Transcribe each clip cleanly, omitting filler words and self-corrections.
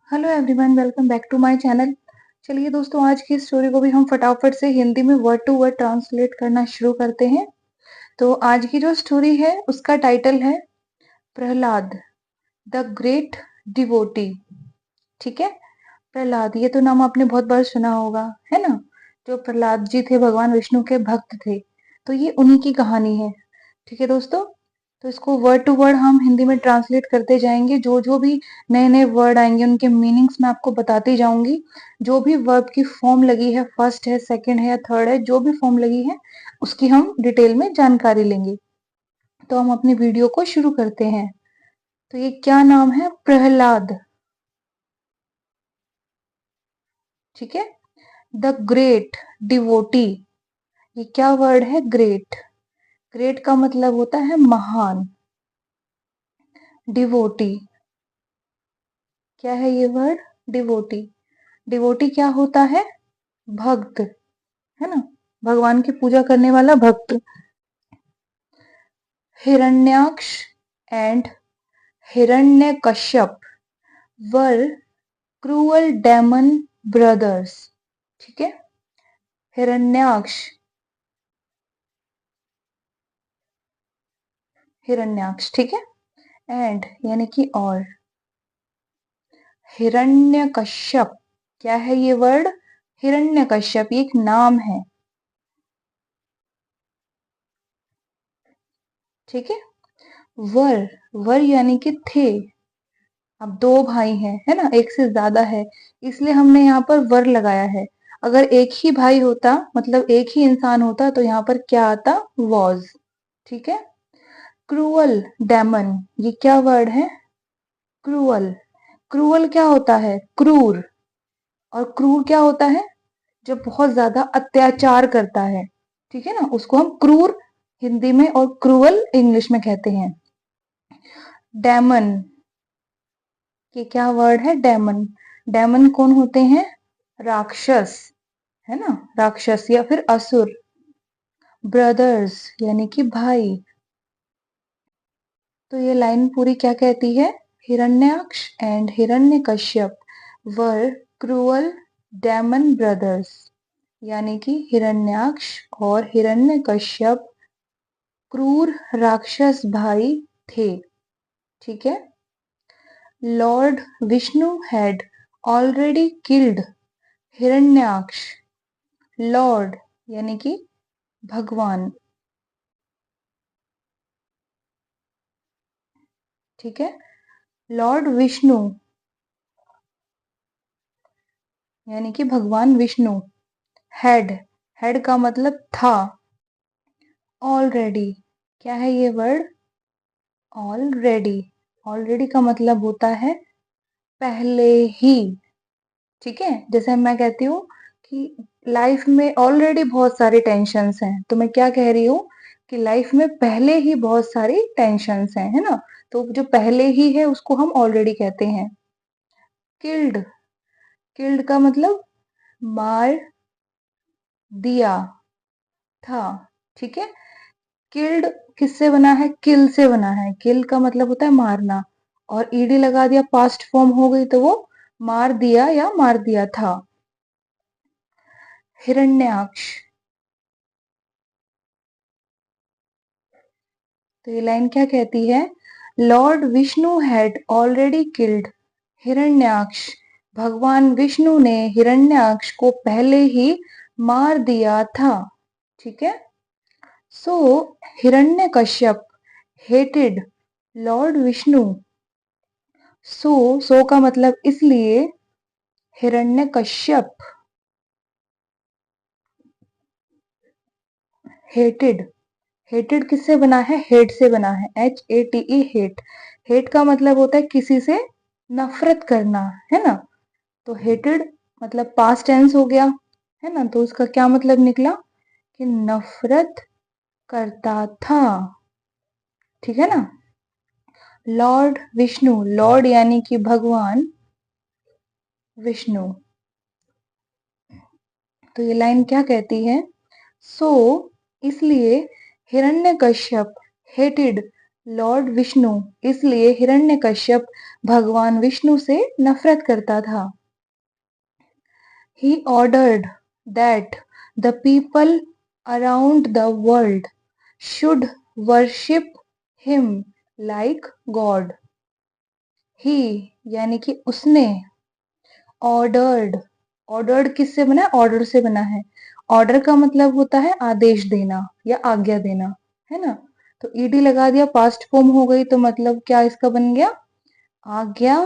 Hello everyone, welcome back to my channel. चलिए दोस्तों, आज की स्टोरी को भी हम फटाफट से हिंदी में वर्ड टू वर्ड ट्रांसलेट करना शुरू करते हैं। तो आज की जो स्टोरी है उसका टाइटल है प्रहलाद द ग्रेट डिवोटी। ठीक है, प्रहलाद, ये तो नाम आपने बहुत बार सुना होगा, है ना। जो प्रहलाद जी थे भगवान विष्णु के भक्त थे, तो ये उन्हीं की कहानी है। ठीक है दोस्तों, तो इसको वर्ड टू वर्ड हम हिंदी में ट्रांसलेट करते जाएंगे। जो जो भी नए नए वर्ड आएंगे उनके मीनिंग्स मैं आपको बताती जाऊंगी। जो भी वर्ब की फॉर्म लगी है, फर्स्ट है, सेकंड है या थर्ड है, जो भी फॉर्म लगी है उसकी हम डिटेल में जानकारी लेंगे। तो हम अपनी वीडियो को शुरू करते हैं। तो ये क्या नाम है? प्रहलाद। ठीक है, द ग्रेट डिवोटी। ये क्या वर्ड है? ग्रेट। ग्रेट का मतलब होता है महान। डिवोटी, क्या है ये वर्ड? डिवोटी। डिवोटी क्या होता है? भक्त, है ना, भगवान की पूजा करने वाला भक्त। Hiranyaksha and Hiranyakashyap were cruel demon brothers. ठीक है, हिरण्याक्ष, हिरण्याक्ष, ठीक है, एंड यानी कि और, हिरण्यकश्यप, क्या है ये वर्ड? हिरण्यकश्यप, ये एक नाम है। ठीक है, वर, वर यानी कि थे। अब दो भाई हैं, है ना, एक से ज्यादा है, इसलिए हमने यहाँ पर वर लगाया है। अगर एक ही भाई होता, मतलब एक ही इंसान होता, तो यहाँ पर क्या आता? वॉज। ठीक है, क्रूअल डेमन, ये क्या वर्ड है? क्रूअल। क्रूअल क्या होता है? क्रूर। और क्रूर क्या होता है? जो बहुत ज्यादा अत्याचार करता है। ठीक है ना, उसको हम क्रूर हिंदी में और क्रूअल इंग्लिश में कहते हैं। डेमन, ये क्या वर्ड है? डेमन। डेमन कौन होते हैं? राक्षस, है ना, राक्षस या फिर असुर। ब्रदर्स यानी कि भाई। तो ये लाइन पूरी क्या कहती है? Hiranyaksha and Hiranyakashyap were cruel demon brothers, यानी कि हिरण्याक्ष और हिरण्यकश्यप क्रूर राक्षस भाई थे। ठीक है, lord Vishnu had already killed Hiranyaksha. Lord यानी कि भगवान। ठीक है, लॉर्ड विष्णु यानी कि भगवान विष्णु। हेड, हेड का मतलब था। ऑलरेडी, क्या है ये वर्ड? ऑलरेडी। ऑलरेडी का मतलब होता है पहले ही। ठीक है, जैसे मैं कहती हूँ कि लाइफ में ऑलरेडी बहुत सारी टेंशन्स हैं, तो मैं क्या कह रही हूँ कि लाइफ में पहले ही बहुत सारी टेंशन्स हैं, है ना। तो जो पहले ही है उसको हम ऑलरेडी कहते हैं। किल्ड, किल्ड का मतलब मार दिया था। ठीक है, किल्ड किससे बना है? किल से बना है। किल का मतलब होता है मारना, और ईडी लगा दिया, पास्ट फॉर्म हो गई, तो वो मार दिया या मार दिया था। हिरण्याक्ष, तो ये लाइन क्या कहती है? Lord Vishnu had already killed Hiranyaksha. भगवान विष्णु ने हिरण्याक्ष को पहले ही मार दिया था। ठीक है, सो हिरण्यकश्यप हेटेड लॉर्ड विष्णु। सो का मतलब इसलिए, हिरण्यकश्यप हेटेड, हेटेड किससे बना है? हेट से बना है, HATE, हेट। हेट का मतलब होता है किसी से नफरत करना, है ना। तो हेटेड मतलब पास्ट टेंस हो गया, है ना, तो उसका क्या मतलब निकला कि नफरत करता था। ठीक है ना, लॉर्ड विष्णु, लॉर्ड यानी कि भगवान विष्णु। तो ये लाइन क्या कहती है? सो इसलिए हिरण्यकश्यप हेटेड लॉर्ड विष्णु, इसलिए हिरण्यकश्यप भगवान विष्णु से नफरत करता था। He ordered that the people around the world should worship him like God. He यानी कि उसने ordered, ordered किससे बना है? ऑर्डर से बना है। ऑर्डर का मतलब होता है आदेश देना या आज्ञा देना, है ना? तो ईडी लगा दिया, पास्ट फॉर्म हो गई, तो मतलब क्या इसका बन गया? आज्ञा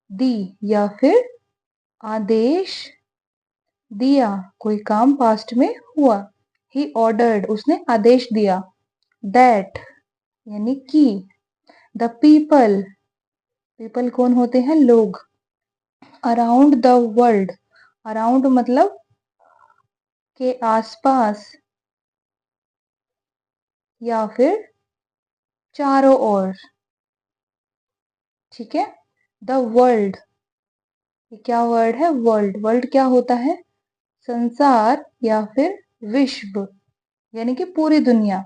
दी या फिर आदेश दिया। कोई काम पास्ट में हुआ। ही ऑर्डर्ड, उसने आदेश दिया। दैट यानी कि द पीपल, पीपल कौन होते हैं? लोग। अराउंड द वर्ल्ड, अराउंड मतलब के आसपास या फिर चारों ओर, ठीक है? द वर्ल्ड, ये क्या वर्ड है? वर्ल्ड। वर्ल्ड क्या होता है? संसार या फिर विश्व, यानी कि पूरी दुनिया।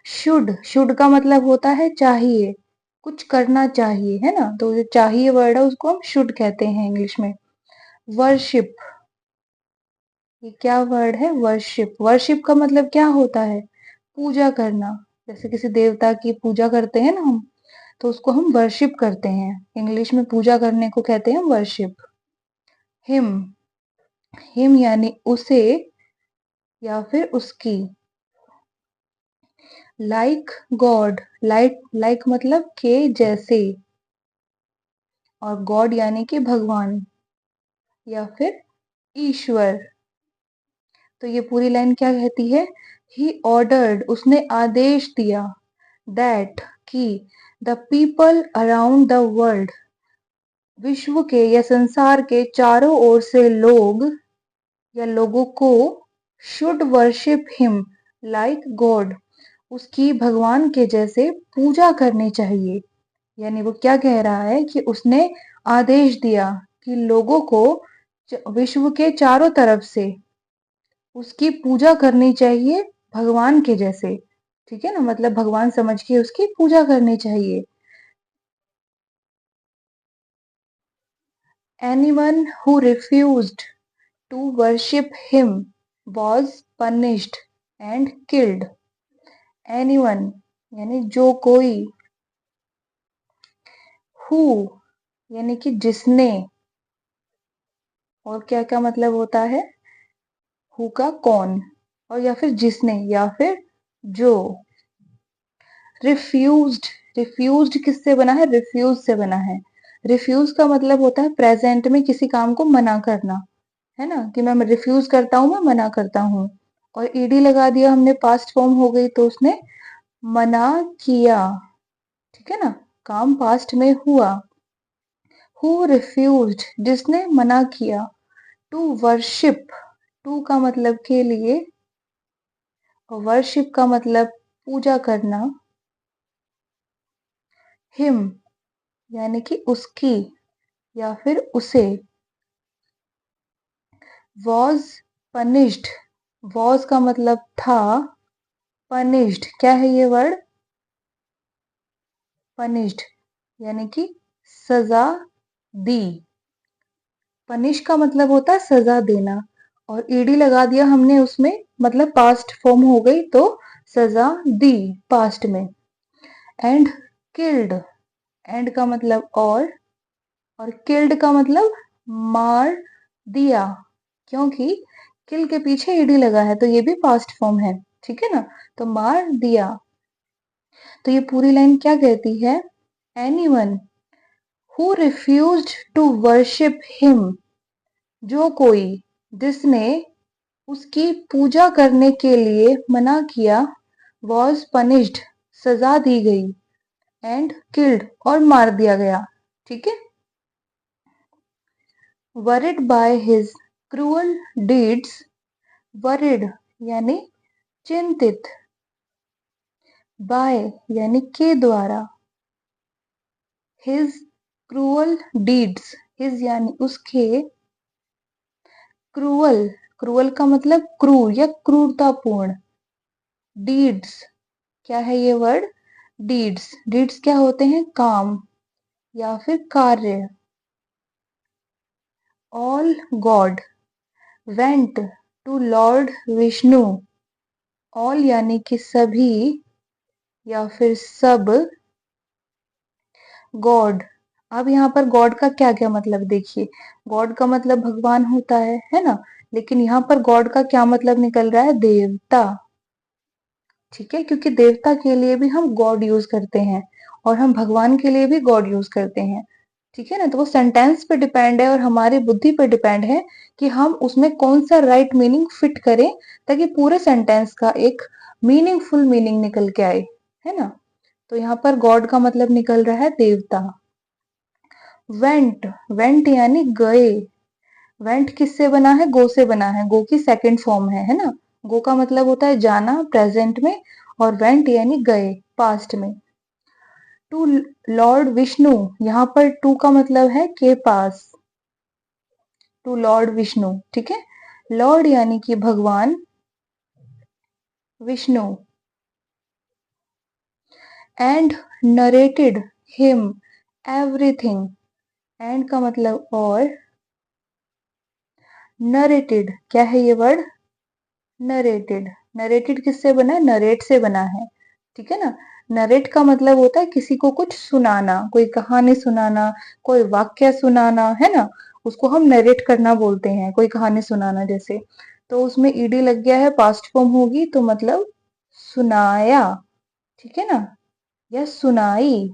शुड, शुड का मतलब होता है चाहिए, कुछ करना चाहिए, है ना? तो जो चाहिए वर्ड है उसको हम शुड कहते हैं इंग्लिश में। वर्शिप, ये क्या वर्ड है? वर्शिप। वर्शिप का मतलब क्या होता है? पूजा करना। जैसे किसी देवता की पूजा करते हैं ना हम, तो उसको हम वर्शिप करते हैं। इंग्लिश में पूजा करने को कहते हैं वर्शिप। हिम, हिम यानी उसे या फिर उसकी। लाइक गॉड, लाइक, लाइक मतलब के जैसे, और गॉड यानी कि भगवान या फिर ईश्वर। तो ये पूरी लाइन क्या कहती है? ही ऑर्डर्ड, उसने आदेश दिया। दैट कि the people around the world, विश्व के या संसार के चारों ओर से लोग या लोगों को should worship him like god, उसकी भगवान के जैसे पूजा करनी चाहिए। यानी वो क्या कह रहा है कि उसने आदेश दिया कि लोगों को विश्व के चारों तरफ से उसकी पूजा करनी चाहिए भगवान के जैसे, ठीक है ना? मतलब भगवान समझ के उसकी पूजा करनी चाहिए। Anyone who refused to worship him was punished and killed. Anyone यानी जो कोई, who यानी कि जिसने, और क्या क्या मतलब होता है? हु का कौन, और या फिर जिसने या फिर जो। रिफ्यूज्ड, रिफ्यूज्ड किससे बना है? रिफ्यूज से बना है। रिफ्यूज का मतलब होता है प्रेजेंट में किसी काम को मना करना, है ना? कि मैं रिफ्यूज करता हूं, मैं मना करता हूं। और ईडी लगा दिया हमने, पास्ट फॉर्म हो गई, तो उसने मना किया, ठीक है ना? काम पास्ट में हुआ। हु रिफ्यूज्ड, जिसने मना किया। टू वर्शिप, टू का मतलब के लिए, वर्शिप का मतलब पूजा करना। हिम यानी कि उसकी या फिर उसे। वॉज पनिश्ड, वॉज का मतलब था, पनिश्ड क्या है ये वर्ड? पनिश्ड यानी कि सजा दी। पनिश का मतलब होता है सजा देना, और ईडी लगा दिया हमने उसमें, मतलब पास्ट फॉर्म हो गई, तो सजा दी पास्ट में। एंड किल्ड, एंड का मतलब और किल्ड का मतलब मार दिया, क्योंकि किल के पीछे ईडी लगा है, तो ये भी पास्ट फॉर्म है, ठीक है ना? तो मार दिया। तो ये पूरी लाइन क्या कहती है? Anyone who refused to worship him, जो कोई जिसने उसकी पूजा करने के लिए मना किया, वॉज पनिश्ड, सजा दी गई, एंड किल्ड और मार दिया गया, ठीक है? Worried by his cruel deeds, worried यानी चिंतित, बाय यानी के द्वारा, हिज क्रूअल डीड्स, हिज यानी उसके, क्रूअल, क्रूअल का मतलब क्रूर या क्रूरतापूर्ण, डीड्स क्या है ये वर्ड? डीड्स। डीड्स क्या होते हैं? काम या फिर कार्य। All god went to lord Vishnu. All यानी कि सभी या फिर सब। गॉड, अब यहाँ पर गॉड का क्या क्या मतलब देखिए। गॉड का मतलब भगवान होता है ना। लेकिन यहाँ पर गॉड का क्या मतलब निकल रहा है? देवता। ठीक है, क्योंकि देवता के लिए भी हम गॉड यूज करते हैं और हम भगवान के लिए भी गॉड यूज करते हैं। ठीक है ना, तो वो सेंटेंस पे डिपेंड है और हमारी बुद्धि पे डिपेंड है कि हम उसमें कौन सा राइट मीनिंग फिट करें ताकि पूरे सेंटेंस का एक मीनिंगफुल मीनिंग निकल के आए, है ना। तो यहाँ पर गॉड का मतलब निकल रहा है देवता। वेंट, वेंट यानी गए। वेंट किससे बना है? गो से बना है। गो की सेकंड फॉर्म है ना। गो का मतलब होता है जाना प्रेजेंट में, और वेंट यानी गए पास्ट में। टू लॉर्ड विष्णु, यहाँ पर टू का मतलब है के पास। टू लॉर्ड विष्णु, ठीक है। लॉर्ड यानी कि भगवान, Vishnu. And narrated him everything. And का मतलब और। नरेटेड क्या है ये वर्ड? नरेटेड। नरेटेड किससे बना है? नरेट से बना है। ठीक है ना। नरेट का मतलब होता है किसी को कुछ सुनाना, कोई कहानी सुनाना, कोई वाक्य सुनाना, है ना। उसको हम नरेट करना बोलते हैं, कोई कहानी सुनाना जैसे। तो उसमें ईडी लग गया है, पास्ट फॉर्म होगी तो मतलब सुनाया। ठीक है ना, या सुनाई।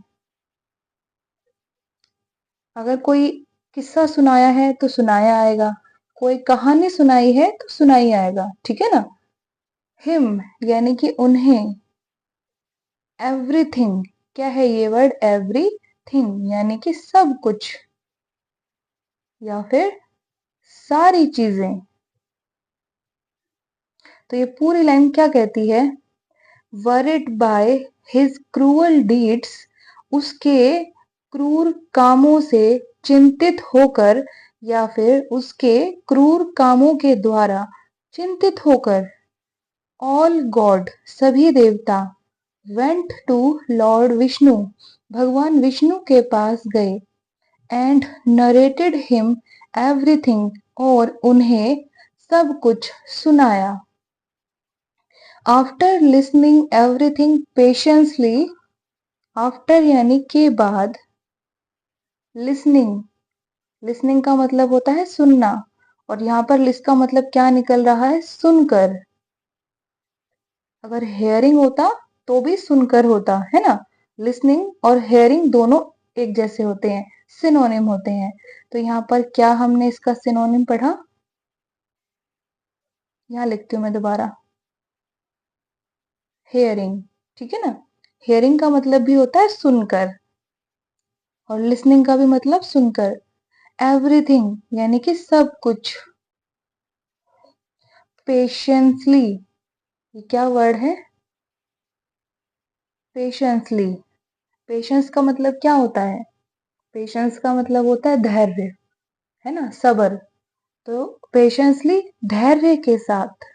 अगर कोई किस्सा सुनाया है तो सुनाया आएगा, कोई कहानी सुनाई है तो सुनाई आएगा। ठीक है ना। हिम यानी कि उन्हें। एवरीथिंग क्या है ये वर्ड? एवरीथिंग यानी कि सब कुछ या फिर सारी चीजें। तो ये पूरी लाइन क्या कहती है? Worried by his cruel deeds, उसके क्रूर कामों से चिंतित होकर या फिर उसके क्रूर कामों के द्वारा चिंतित होकर। ऑल गॉड सभी देवता। वेंट टू लॉर्ड विष्णु भगवान विष्णु के पास गए। एंड नरेटेड हिम एवरीथिंग और उन्हें सब कुछ सुनाया। After listening everything patiently. After यानी के बाद। लिसनिंग, लिसनिंग का मतलब होता है सुनना, और यहाँ पर लिस्ट का मतलब क्या निकल रहा है? सुनकर। अगर हेयरिंग होता तो भी सुनकर होता, है ना। लिसनिंग और हेयरिंग दोनों एक जैसे होते हैं, सिनोनिम होते हैं। तो यहाँ पर क्या हमने इसका सिनोनिम पढ़ा? यहाँ लिखती हूँ मैं दोबारा, हेयरिंग। ठीक है ना। हेयरिंग का मतलब भी होता है सुनकर, और लिसनिंग का भी मतलब सुनकर। एवरीथिंग यानी कि सब कुछ। पेशेंसली, ये क्या वर्ड है? पेशेंसली। पेशेंस का मतलब क्या होता है? पेशेंस का मतलब होता है धैर्य, है ना, सब्र। तो पेशेंसली धैर्य के साथ।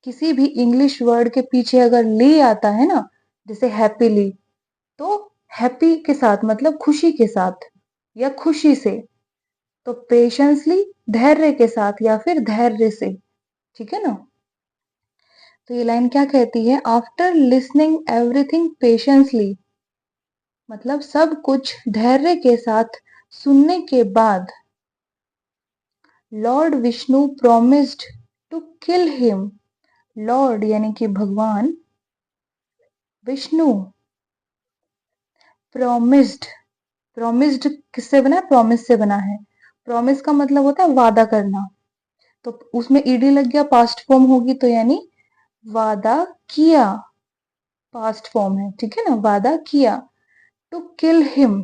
किसी भी इंग्लिश वर्ड के पीछे अगर ली आता है ना, जैसे हैप्पीली, तो हैप्पी के साथ मतलब खुशी के साथ या खुशी से। तो पेशेंसली धैर्य के साथ या फिर धैर्य से। ठीक है ना। तो ये लाइन क्या कहती है? आफ्टर लिसनिंग एवरीथिंग पेशेंसली, मतलब सब कुछ धैर्य के साथ सुनने के बाद। Lord Vishnu promised to kill him. Lord यानी कि भगवान, विष्णु प्रोमिस्ड। प्रोमिस्ड किससे बना है? प्रॉमिस से बना है। प्रॉमिस का मतलब होता है वादा करना, तो उसमें ईडी लग गया, पास्ट फॉर्म होगी तो यानी वादा किया, पास्ट फॉर्म है। ठीक है ना, वादा किया। टू किल हिम,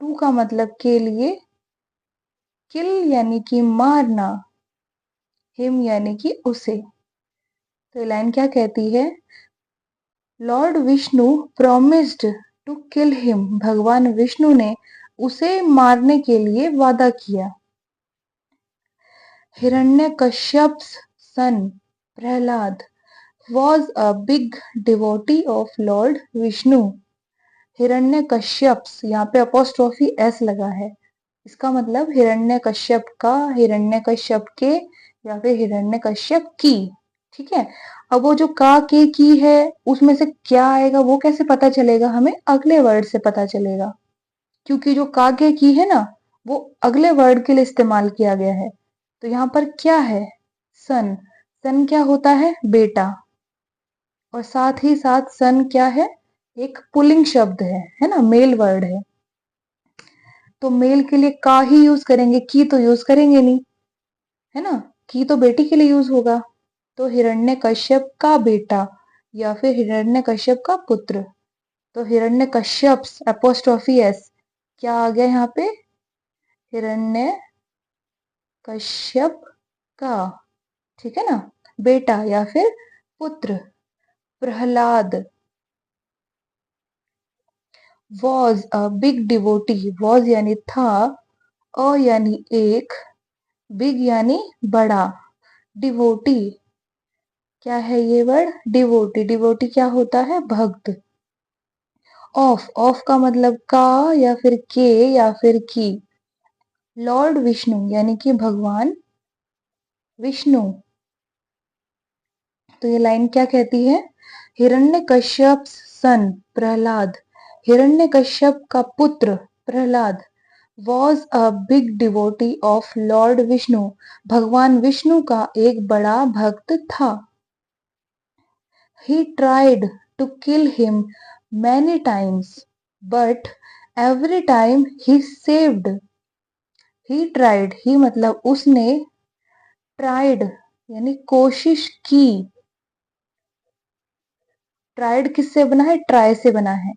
टू का मतलब के लिए, किल यानी कि मारना, हिम यानी कि उसे। तो ये लाइन क्या कहती है? Lord Vishnu promised to kill him, भगवान विष्णु ने उसे मारने के लिए वादा किया। हिरण्यकश्यप सन Prahlad, was a big devotee of Lord Vishnu. Hiranyakashyap, यहाँ पे अपोस्ट्रोफी एस लगा है, इसका मतलब हिरण्यकश्यप का, हिरण्यकश्यप के, या फिर हिरण्यकश्यप की। ठीक है, अब वो जो का के की है उसमें से क्या आएगा वो कैसे पता चलेगा, हमें अगले वर्ड से पता चलेगा, क्योंकि जो का के की है ना वो अगले वर्ड के लिए इस्तेमाल किया गया है। तो यहाँ पर क्या है, सन। सन क्या होता है, बेटा, और साथ ही साथ सन क्या है, एक पुल्लिंग शब्द है ना, मेल वर्ड है। तो मेल के लिए का ही यूज करेंगे, की तो यूज करेंगे नहीं, है ना, की तो बेटी के लिए यूज होगा। तो हिरण्यकश्यप का बेटा या फिर हिरण्यकश्यप का पुत्र। तो हिरण्यकश्यप एपोस्ट्रोफी एस, क्या आ गया यहाँ पे, हिरण्य कश्यप का, ठीक है ना, बेटा या फिर पुत्र। Prahlad was a big devotee, was यानी था, अ यानी एक, बिग यानी बड़ा, डिवोटी, क्या है ये वर्ड, डिवोटी। डिवोटी क्या होता है, भक्त। ऑफ, ऑफ का मतलब का या फिर के या फिर की। लॉर्ड विष्णु यानी कि भगवान विष्णु। तो ये लाइन क्या कहती है, हिरण्यकश्यप सन प्रहलाद, हिरण्यकश्यप का पुत्र Prahlad, was a big devotee of Lord Vishnu, भगवान विष्णु का एक बड़ा भक्त था। He tried to kill him many times, but every time he saved. He tried, ही मतलब उसने, tried यानी कोशिश की। ट्राइड किससे बना है, ट्राई से बना है।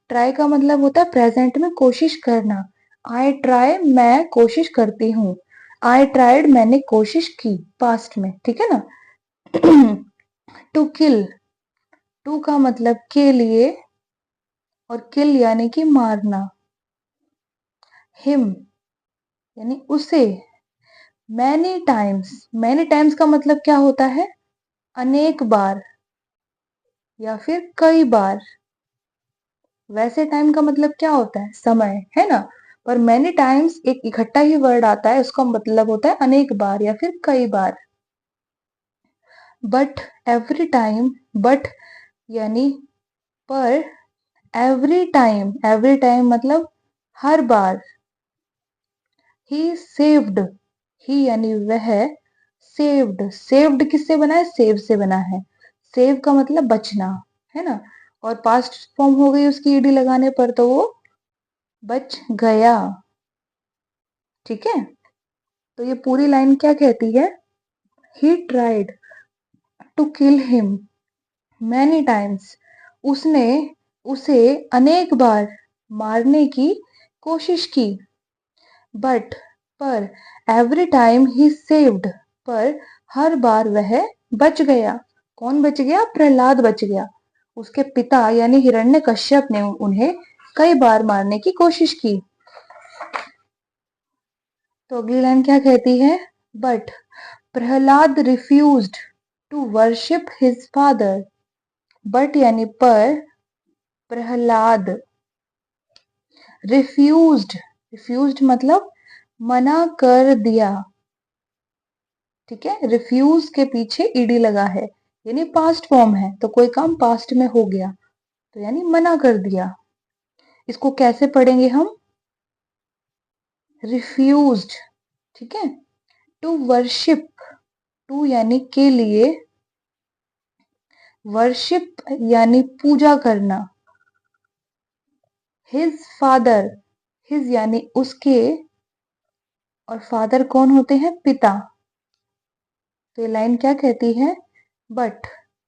ट्राई का मतलब होता है प्रेजेंट में कोशिश करना। आई ट्राई, मैं कोशिश करती हूँ। आई ट्राइड, मैंने कोशिश की, पास्ट में, ठीक है ना। टू किल, टू का मतलब के लिए, और किल यानी कि मारना। हिम यानी उसे। मैनी टाइम्स, मैनी टाइम्स का मतलब क्या होता है, अनेक बार या फिर कई बार। वैसे टाइम का मतलब क्या होता है, समय, है ना, पर मैनी टाइम्स एक इकट्ठा ही वर्ड आता है, उसका मतलब होता है अनेक बार या फिर कई बार। बट एवरी टाइम, बट यानी पर, एवरी टाइम मतलब हर बार। ही सेव्ड, ही यानी वह, सेव्ड, सेव्ड किससे बना है, सेव से बना है। सेव का मतलब बचना, है ना, और पास्ट फॉर्म हो गई उसकी ईडी लगाने पर, तो वो बच गया। ठीक है, तो ये पूरी लाइन क्या कहती है, he tried to kill him many times, उसने उसे अनेक बार मारने की कोशिश की। बट पर, एवरी टाइम ही सेव्ड, पर हर बार वह बच गया। कौन बच गया, प्रहलाद बच गया। उसके पिता यानी हिरण्यकश्यप ने उन्हें कई बार मारने की कोशिश की। तो अगली लाइन क्या कहती है, but Prahlad refused to worship his father. But यानी पर, प्रहलाद रिफ्यूज्ड, रिफ्यूज्ड मतलब मना कर दिया। ठीक है, रिफ्यूज के पीछे ईडी लगा है, यानी पास्ट फॉर्म है, तो कोई काम पास्ट में हो गया, तो यानी मना कर दिया। इसको कैसे पढ़ेंगे हम, रिफ्यूज्ड, ठीक है। टू वर्शिप, टू यानी के लिए, वर्शिप यानी पूजा करना। हिज फादर, हिज यानी उसके, और फादर कौन होते हैं, पिता। तो ये लाइन क्या कहती है, बट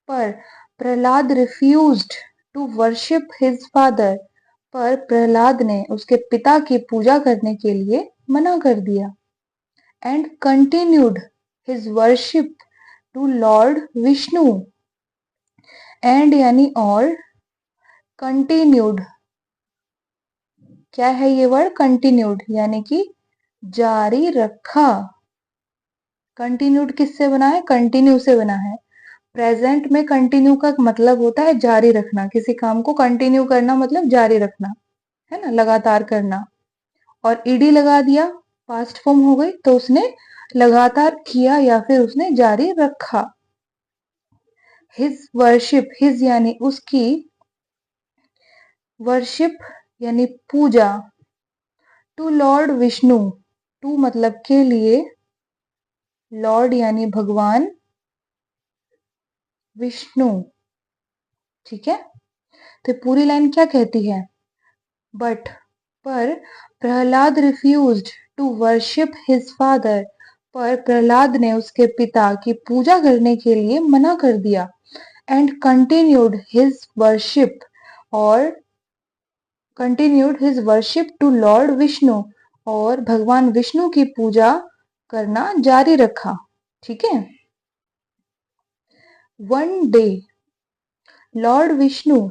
पर Prahlad refused to worship his father, पर प्रहलाद ने उसके पिता की पूजा करने के लिए मना कर दिया। And continued his worship to lord Vishnu. And यानी और, कंटिन्यूड, क्या है ये वर्ड, कंटिन्यूड यानी कि जारी रखा। कंटिन्यूड किससे बना है, कंटिन्यू से बना है। प्रेजेंट में कंटिन्यू का मतलब होता है जारी रखना, किसी काम को कंटिन्यू करना मतलब जारी रखना, है ना, लगातार करना। और ईडी लगा दिया, पास्ट फॉर्म हो गई, तो उसने लगातार किया या फिर उसने जारी रखा। हिज वर्शिप, हिज यानी उसकी, वर्शिप यानी पूजा, टू लॉर्ड विष्णु, टू मतलब के लिए, लॉर्ड यानी भगवान विष्णु, ठीक है। तो पूरी लाइन क्या कहती है, बट पर Prahlad refused to worship his father, पर प्रहलाद ने उसके पिता की पूजा करने के लिए मना कर दिया। एंड कंटिन्यूड हिज वर्शिप, और continued his worship to lord Vishnu, और भगवान विष्णु की पूजा करना जारी रखा, ठीक है। One day Lord Vishnu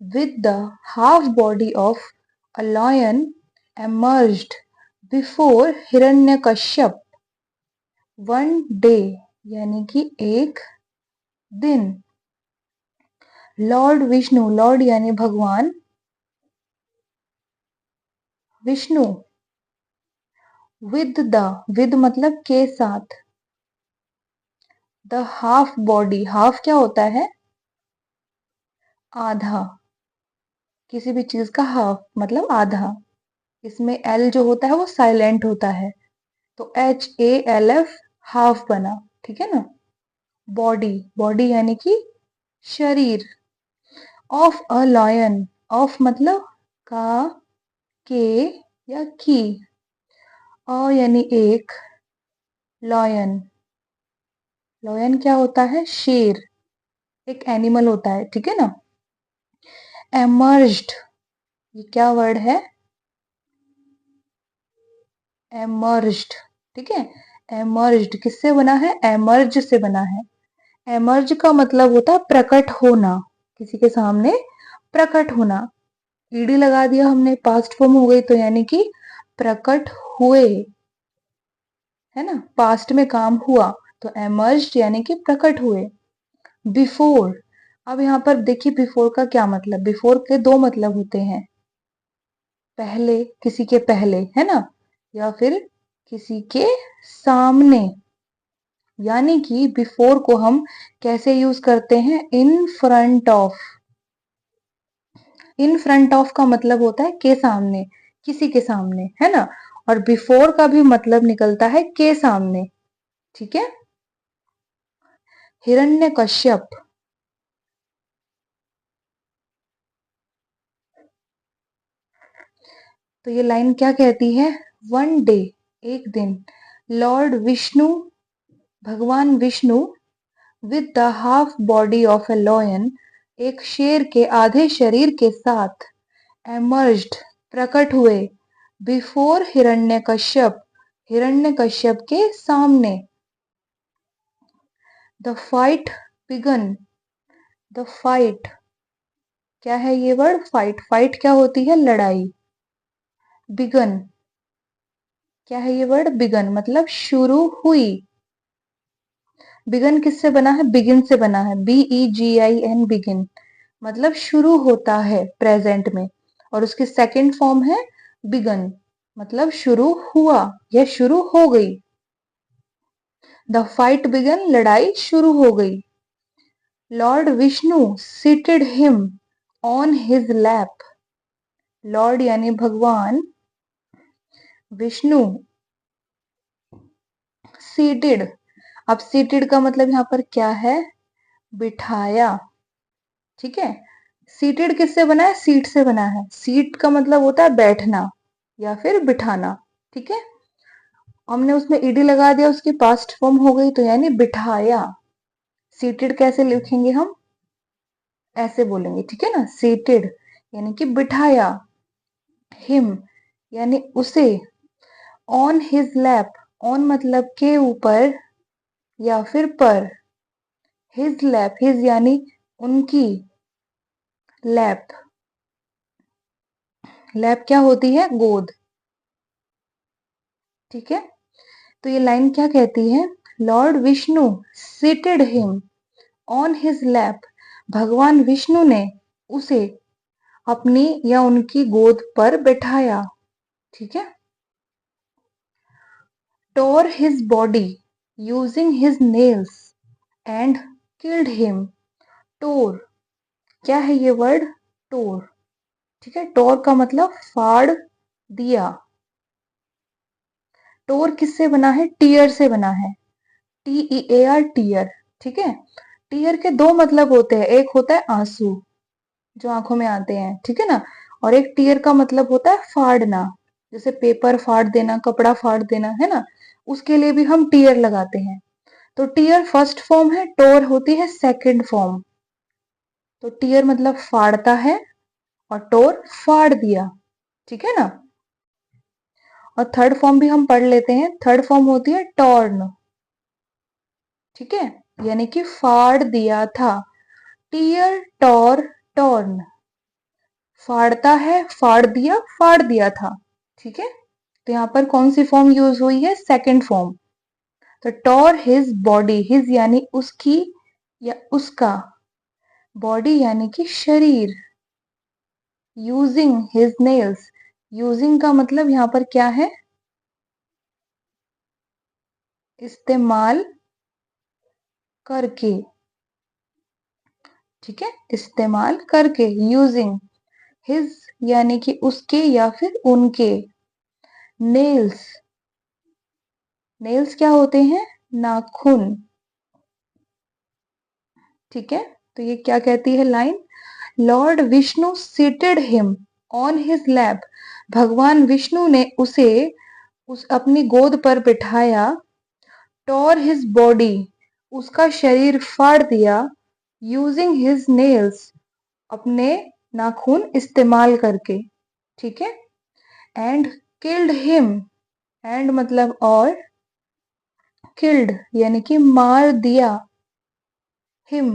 with the half body of a lion emerged before Hiranyakashyap. One day यानी कि एक दिन, लॉर्ड विष्णु, लॉर्ड यानी भगवान विष्णु, विद द, विद मतलब के साथ, द हाफ बॉडी, हाफ क्या होता है, आधा, किसी भी चीज का हाफ मतलब आधा, इसमें एल जो होता है वो साइलेंट होता है, तो HALF, हाफ बना, ठीक है ना। बॉडी, बॉडी यानी कि शरीर, ऑफ अ लॉयन, ऑफ मतलब का, के या की, अ यानी एक, लॉयन, लॉयन क्या होता है, शेर, एक एनिमल होता है, ठीक है ना। एमर्ज्ड, ये क्या वर्ड है, एमर्ज्ड, ठीक है। एमर्ज्ड किससे बना है, एमर्ज से बना है। एमर्ज का मतलब होता है प्रकट होना, किसी के सामने प्रकट होना। ईडी लगा दिया हमने, पास्ट फॉर्म हो गई, तो यानी कि प्रकट हुए, है ना, पास्ट में काम हुआ, तो एमर्ज्ड यानी कि प्रकट हुए। बिफोर, अब यहाँ पर देखिए बिफोर का क्या मतलब, बिफोर के दो मतलब होते हैं, पहले, किसी के पहले, है ना, या फिर किसी के सामने। यानी कि बिफोर को हम कैसे यूज करते हैं, in front of. In front of का मतलब होता है के सामने, किसी के सामने, है ना। और बिफोर का भी मतलब निकलता है के सामने, ठीक है। हिरण्यकश्यप, तो ये लाइन क्या कहती है, वन डे, एक दिन, लॉर्ड विष्णु, भगवान Vishnu, with the half body of A lion, एक शेर के आधे शरीर के साथ, एमर्ज्ड प्रकट हुए, बिफोर हिरण्यकश्यप, हिरण्यकश्यप के सामने। The fight began, the fight क्या है, ये वर्ड फाइट, फाइट क्या होती है, लड़ाई। बिगन क्या है, ये वर्ड बिगन मतलब शुरू हुई। बिगन किससे बना है, बिगिन से बना है, BEGIN, बिगिन मतलब शुरू होता है प्रेजेंट में, और उसकी सेकंड फॉर्म है बिगन, मतलब शुरू हुआ या शुरू हो गई। द फाइट बिगन, लड़ाई शुरू हो गई। Lord Vishnu seated him on his lap, Lord यानी भगवान विष्णु, सीटेड, अब सीटेड का मतलब यहाँ पर क्या है, बिठाया, ठीक है। सीटेड किससे बना है, सीट से बना है, सीट का मतलब होता है बैठना या फिर बिठाना, ठीक है। हमने उसमें ईडी लगा दिया, उसकी पास्ट फॉर्म हो गई, तो यानी बिठाया। सीटेड कैसे लिखेंगे हम, ऐसे बोलेंगे, ठीक है ना, सीटेड यानी कि बिठाया। हिम यानी उसे, ऑन हिज लैप, ऑन मतलब के ऊपर या फिर पर, हिज लैप, हिज यानी उनकी, लैप, लैप क्या होती है, गोद, ठीक है। तो ये लाइन क्या कहती है, lord Vishnu seated him on his lap, भगवान विष्णु ने उसे अपनी या उनकी गोद पर बैठाया। ठीक है। tore his body using his nails and killed him। tore क्या है ये वर्ड? tore। ठीक है। tore का मतलब फाड़ दिया। tore किससे बना है? टीयर से बना है। TEAR tear. ठीक है। टीयर के दो मतलब होते हैं, एक होता है आंसू जो आंखों में आते हैं, ठीक है ना, और एक टीयर का मतलब होता है फाड़ना, जैसे पेपर फाड़ देना, कपड़ा फाड़ देना, है ना, उसके लिए भी हम टीयर लगाते हैं। तो टीयर फर्स्ट फॉर्म है, टोर होती है सेकंड फॉर्म। तो टीयर मतलब फाड़ता है और टोर फाड़ दिया। ठीक है ना। और थर्ड फॉर्म भी हम पढ़ लेते हैं। थर्ड फॉर्म होती है टॉर्न। ठीक है। यानी कि फाड़ दिया था। Tier, Tor, torn. फाड़ता है, फाड़ दिया था। ठीक है। तो यहाँ पर कौन सी फॉर्म यूज हुई है? Second form. तो टॉर हिज बॉडी, हिज यानी उसकी या उसका, बॉडी यानी कि शरीर। यूजिंग हिज नेल्स, यूजिंग का मतलब यहाँ पर क्या है? इस्तेमाल करके। ठीक है। इस्तेमाल करके, यूजिंग। हिज यानी कि उसके या फिर उनके। नेल्स, नेल्स क्या होते हैं? नाखून। ठीक है। तो ये क्या कहती है line? Lord Vishnu seated him on his lap, भगवान विष्णु ने उसे उस अपनी गोद पर बिठाया। टॉर हिज बॉडी, उसका शरीर फाड़ दिया। यूजिंग हिज नेल्स, अपने नाखून इस्तेमाल करके। ठीक है। एंड किल्ड हिम, एंड मतलब और, किल्ड यानी कि मार दिया, हिम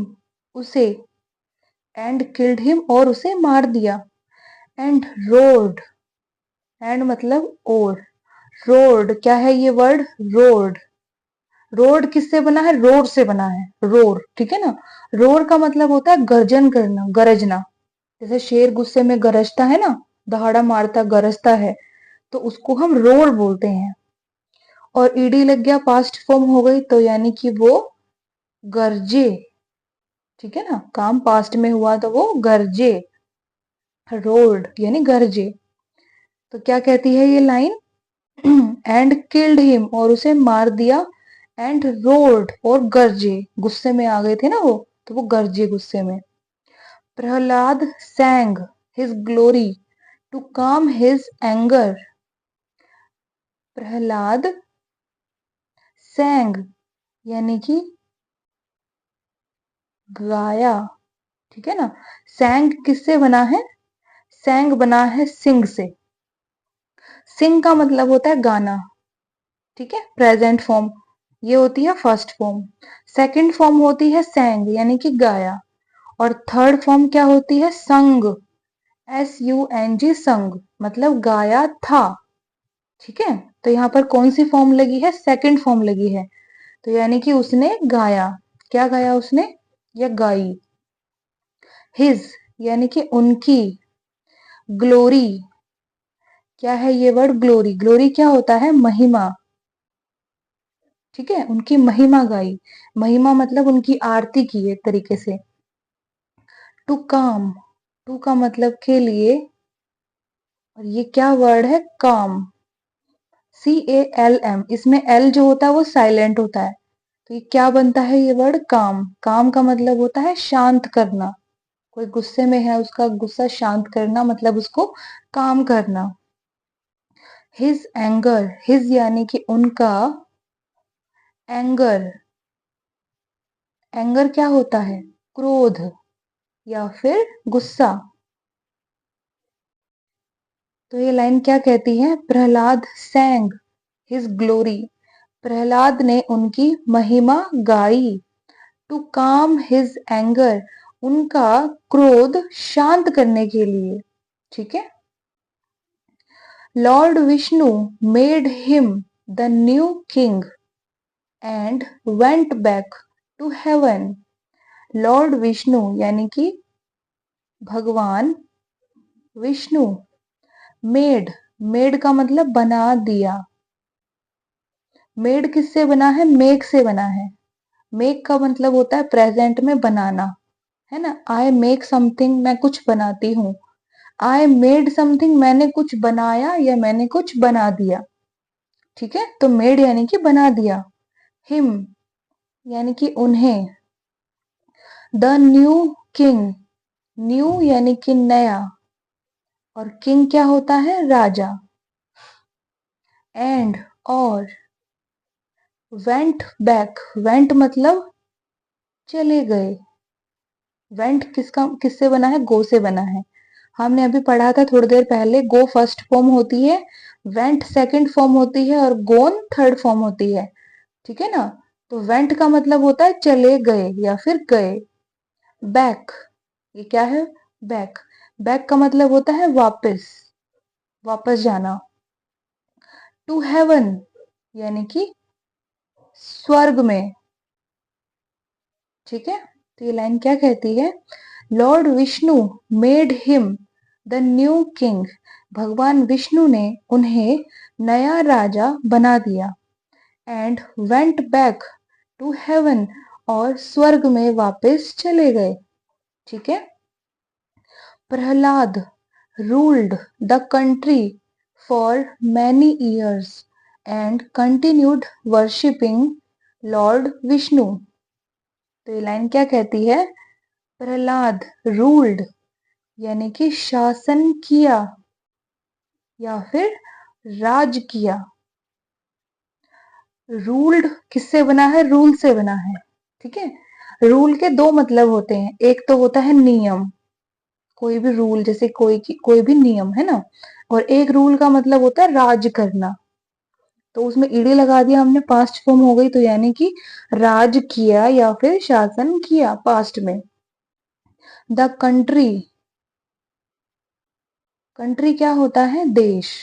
उसे, एंड किल्ड हिम और उसे मार दिया। एंड रोड, एंड मतलब और, रोड क्या है ये वर्ड? रोड। रोड किससे बना है? रोड से बना है, रोर। ठीक है ना। रोर का मतलब होता है गर्जन करना, गरजना। जैसे शेर गुस्से में गरजता है ना, दहाड़ा मारता, गरजता है, तो उसको हम रोर बोलते हैं। और ईडी लग गया, पास्ट फॉर्म हो गई, तो यानी कि वो गरजे। ठीक है ना। काम पास्ट में हुआ तो वो गरजे, रोड यानी गरजे। तो क्या कहती है ये लाइन? एंड किल्ड हिम, और उसे मार दिया। एंड रोड और गरजे, गुस्से में आ गए थे ना वो, तो वो गरजे गुस्से में। Prahlad sang his glory to calm his anger. Prahlad sang यानी कि गाया। ठीक है ना। सैंग किससे बना है? सैंग बना है सिंग से। सिंग का मतलब होता है गाना। ठीक है। प्रेजेंट फॉर्म ये होती है फर्स्ट फॉर्म। सेकंड फॉर्म होती है सैंग यानी कि गाया। और थर्ड फॉर्म क्या होती है? संग, SUNG, संग मतलब गाया था। ठीक है। तो यहाँ पर कौन सी फॉर्म लगी है? सेकंड फॉर्म लगी है। तो यानी कि उसने गाया। क्या गाया उसने या गाई? हिज यानी कि उनकी। ग्लोरी क्या है ये वर्ड? ग्लोरी। ग्लोरी क्या होता है? महिमा। ठीक है। उनकी महिमा गाई। महिमा मतलब उनकी आरती की एक तरीके से। टू काम, टू का मतलब के लिए, और ये क्या वर्ड है? काम, CALM। इसमें एल जो होता है वो साइलेंट होता है। तो ये क्या बनता है ये वर्ड? काम। काम का मतलब होता है शांत करना। कोई गुस्से में है, उसका गुस्सा शांत करना मतलब उसको काम करना। हिज एंगर, हिज यानी कि उनका, एंगर, एंगर क्या होता है? क्रोध या फिर गुस्सा। तो ये लाइन क्या कहती है? Prahlad sang his glory, Prahlad ने उनकी महिमा गाई। टू काम हिज एंगर, उनका क्रोध शांत करने के लिए। ठीक है। Lord Vishnu made him the new king and went back to heaven. Lord Vishnu यानी कि भगवान विष्णु। मेड, मेड का मतलब बना दिया। मेड किससे बना है? मेक से बना है। मेक का मतलब होता है प्रेजेंट में बनाना, है ना। आई मेक समथिंग, मैं कुछ बनाती हूँ। आई मेड समथिंग, मैंने कुछ बनाया या मैंने कुछ बना दिया। ठीक है, तो मेड यानी कि बना दिया। हिम यानी कि उन्हें। द न्यू किंग, न्यू यानी कि नया, और किंग क्या होता है? राजा। एंड, और। वेंट बैक, वेंट मतलब चले गए। वेंट किससे बना है? गो से बना है। हमने अभी पढ़ा था थोड़ी देर पहले, गो फर्स्ट फॉर्म होती है, वेंट सेकंड फॉर्म होती है और गोन थर्ड फॉर्म होती है। ठीक है ना। तो वेंट का मतलब होता है चले गए या फिर गए। बैक, ये क्या है? बैक। बैक का मतलब होता है वापस, वापस जाना। टू हेवन यानी कि स्वर्ग में। ठीक है, तो ये लाइन क्या कहती है? Lord Vishnu made him the new king, भगवान विष्णु ने उन्हें नया राजा बना दिया। And went back to heaven, और स्वर्ग में वापस चले गए। ठीक है। Prahlad ruled the country for many years and continued worshipping Lord Vishnu। तो ये लाइन क्या कहती है? प्रहलाद रूल्ड यानी कि शासन किया या फिर राज किया। रूल्ड किससे बना है? रूल से बना है। ठीक है। रूल के दो मतलब होते हैं, एक तो होता है नियम, कोई भी रूल, जैसे कोई भी नियम, है ना। और एक रूल का मतलब होता है राज करना। तो उसमें ईडी लगा दिया हमने, पास्ट फॉर्म हो गई, तो यानी कि राज किया या फिर शासन किया पास्ट में। द कंट्री, कंट्री क्या होता है? देश।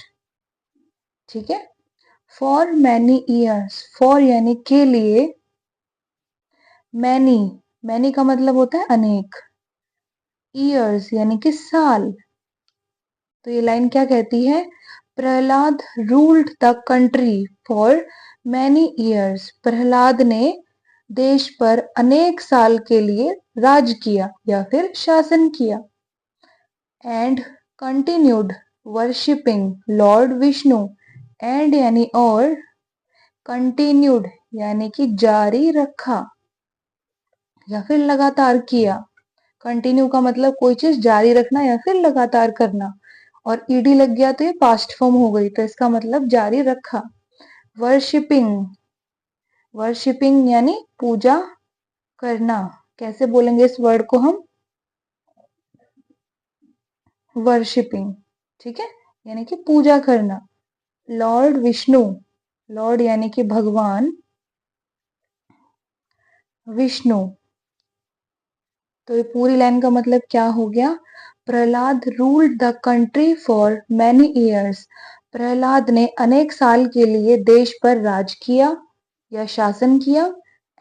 ठीक है। फॉर मैनी ईयर्स, फॉर यानी के लिए, मैनी, मैनी का मतलब होता है अनेक, ईयर्स यानी कि साल। तो ये लाइन क्या कहती है? Prahlad ruled the country for many years, Prahlad ने देश पर अनेक साल के लिए राज किया या फिर शासन किया। And continued worshipping Lord Vishnu, and यानी और, कंटिन्यूड यानी कि जारी रखा या फिर लगातार किया। कंटिन्यू का मतलब कोई चीज जारी रखना या फिर लगातार करना, और ईडी लग गया तो ये पास्ट फॉर्म हो गई, तो इसका मतलब जारी रखा। वर्शिपिंग, वर्शिपिंग यानी पूजा करना। कैसे बोलेंगे इस वर्ड को हम? वर्शिपिंग। ठीक है, यानी कि पूजा करना। लॉर्ड विष्णु, लॉर्ड यानी कि भगवान विष्णु। तो ये पूरी लाइन का मतलब क्या हो गया? Prahlad ruled the country for many years, Prahlad ने अनेक साल के लिए देश पर राज किया या शासन किया।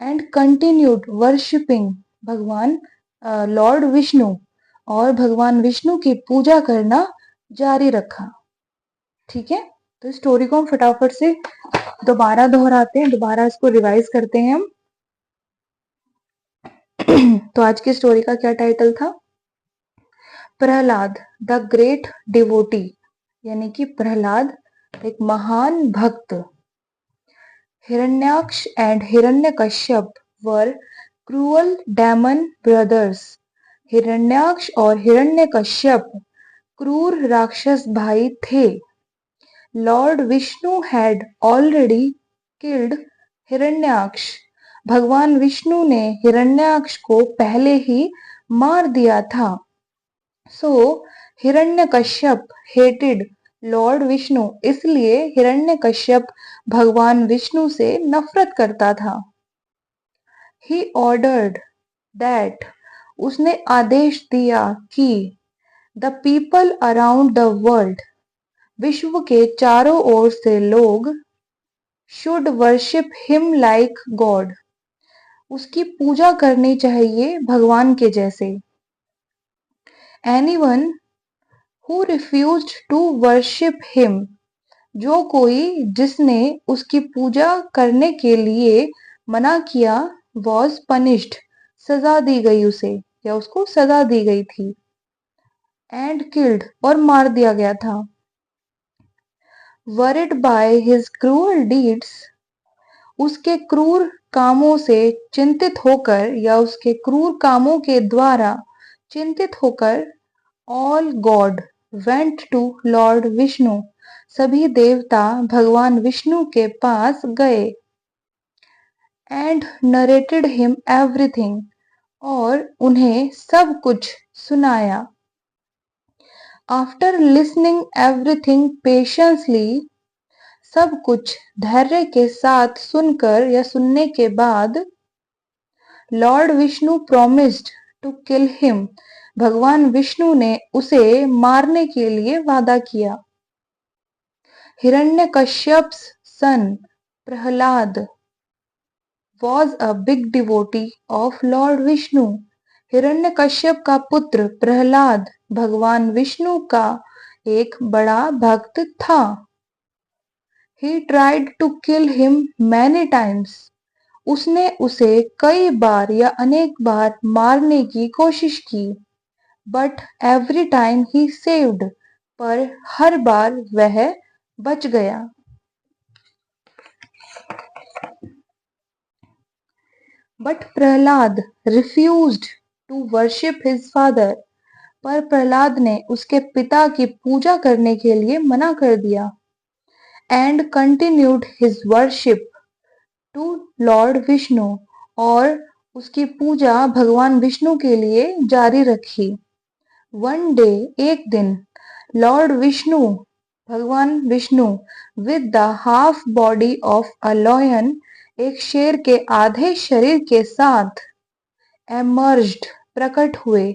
एंड कंटिन्यूड वर्शिपिंग भगवान लॉर्ड विष्णु, और भगवान विष्णु की पूजा करना जारी रखा। ठीक है, तो स्टोरी को हम फटाफट से दोबारा दोहराते हैं, दोबारा इसको रिवाइज करते हैं हम। तो आज की स्टोरी का क्या टाइटल था? प्रहलाद द ग्रेट डिवोटी, यानी कि प्रहलाद एक महान भक्त। Hiranyaksha and Hiranyakashyap were cruel demon brothers, Hiranyaksha और हिरण्यकश्यप क्रूर राक्षस भाई थे। Lord Vishnu had already killed Hiranyaksha, भगवान विष्णु ने हिरण्याक्ष को पहले ही मार दिया था। सो हिरण्यकश्यप हेटेड लॉर्ड विष्णु, इसलिए हिरण्यकश्यप भगवान विष्णु से नफरत करता था। ही ऑर्डर्ड दैट, उसने आदेश दिया कि the people around the world, विश्व के चारों ओर से लोग, should worship him like god, उसकी पूजा करनी चाहिए भगवान के जैसे। Anyone who refused to worship him, जो कोई जिसने उसकी पूजा करने के लिए मना किया, वॉज पनिश्ड, सजा दी गई उसे या उसको सजा दी गई थी। एंड किल्ड, और मार दिया गया था। वर्रिड बाय हिज क्रूअल डीड्स, उसके क्रूर कामों से चिंतित होकर या उसके क्रूर कामों के द्वारा चिंतित होकर, all god went to lord Vishnu, सभी देवता भगवान विष्णु के पास गए। एंड नरेटेड हिम एवरीथिंग, और उन्हें सब कुछ सुनाया। आफ्टर लिसनिंग एवरीथिंग पेशेंसली, सब कुछ धैर्य के साथ सुनकर या सुनने के बाद, lord Vishnu promised to kill him, भगवान विष्णु ने उसे मारने के लिए वादा किया। हिरण्यकश्यप्स सन Prahlad was a big devotee of Lord Vishnu. Hiranyakashyap का पुत्र प्रहलाद भगवान विष्णु का एक बड़ा भक्त था। He tried to kill him many times. उसने उसे कई बार या अनेक बार मारने की कोशिश की। But every time he saved, पर हर बार वह बच गया। But Prahlad refused to worship his father. पर प्रहलाद ने उसके पिता की पूजा करने के लिए मना कर दिया। And continued his worship to Lord Vishnu, और उसकी पूजा भगवान विष्णु के लिए जारी रखी। One day, एक दिन, Lord विष्णु, भगवान Vishnu, with the half body of a lion, एक शेर के आधे शरीर के साथ, emerged, प्रकट हुए,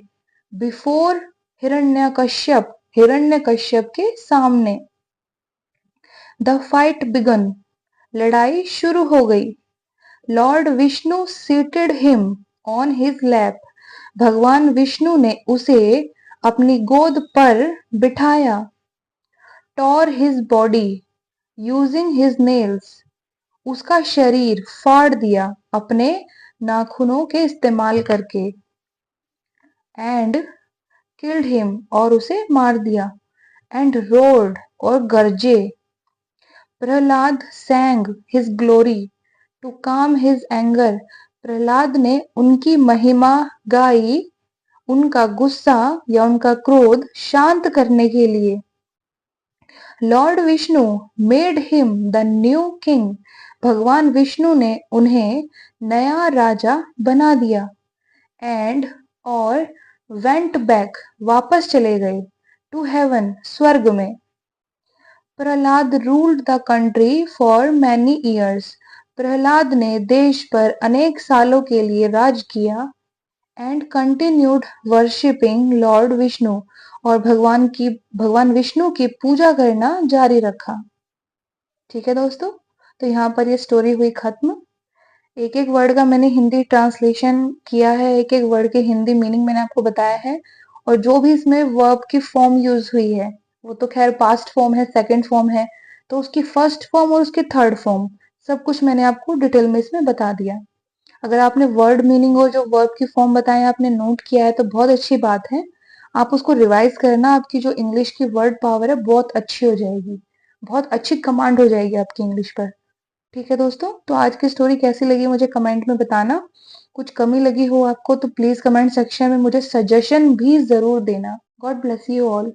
before हिरण्यकश्यप, हिरण्यकश्यप के सामने। The fight began, लड़ाई शुरू हो गई। Lord Vishnu seated him on his lap, भगवान विष्णु ने उसे अपनी गोद पर बिठाया। Tore his body using his nails, उसका शरीर फाड़ दिया अपने नाखूनों के इस्तेमाल करके। एंड किल्ड हिम, और उसे मार दिया। एंड रोर्ड, और गरजे। Prahlad sang his glory to calm his anger, Prahlad ने उनकी महिमा गाई, उनका गुस्सा या उनका क्रोध शांत करने के लिए। Lord Vishnu made him the new king, भगवान विष्णु ने उन्हें नया राजा बना दिया। एंड, और वेंट बैक, वापस चले गए, टू हेवन, स्वर्ग में। Prahlad ruled the country for many years, Prahlad ने देश पर अनेक सालों के लिए राज किया। And continued worshipping Lord Vishnu, और भगवान विष्णु की पूजा करना जारी रखा। ठीक है दोस्तों, तो यहाँ पर ये स्टोरी हुई खत्म। एक एक वर्ड का मैंने हिंदी ट्रांसलेशन किया है, एक एक वर्ड के हिंदी मीनिंग मैंने आपको बताया है, और जो भी इसमें वर्ब की फॉर्म यूज हुई है वो तो खैर पास्ट फॉर्म है, सेकंड फॉर्म है, तो उसकी फर्स्ट फॉर्म और उसकी थर्ड फॉर्म सब कुछ मैंने आपको डिटेल में इसमें बता दिया। अगर आपने वर्ड मीनिंग और जो वर्ब की फॉर्म बताए आपने नोट किया है तो बहुत अच्छी बात है। आप उसको रिवाइज करना, आपकी जो इंग्लिश की वर्ड पावर है बहुत अच्छी हो जाएगी, बहुत अच्छी कमांड हो जाएगी आपकी इंग्लिश पर। ठीक है दोस्तों, तो आज की स्टोरी कैसी लगी मुझे कमेंट में बताना। कुछ कमी लगी हो आपको तो प्लीज कमेंट सेक्शन में मुझे सजेशन भी जरूर देना। God bless you all.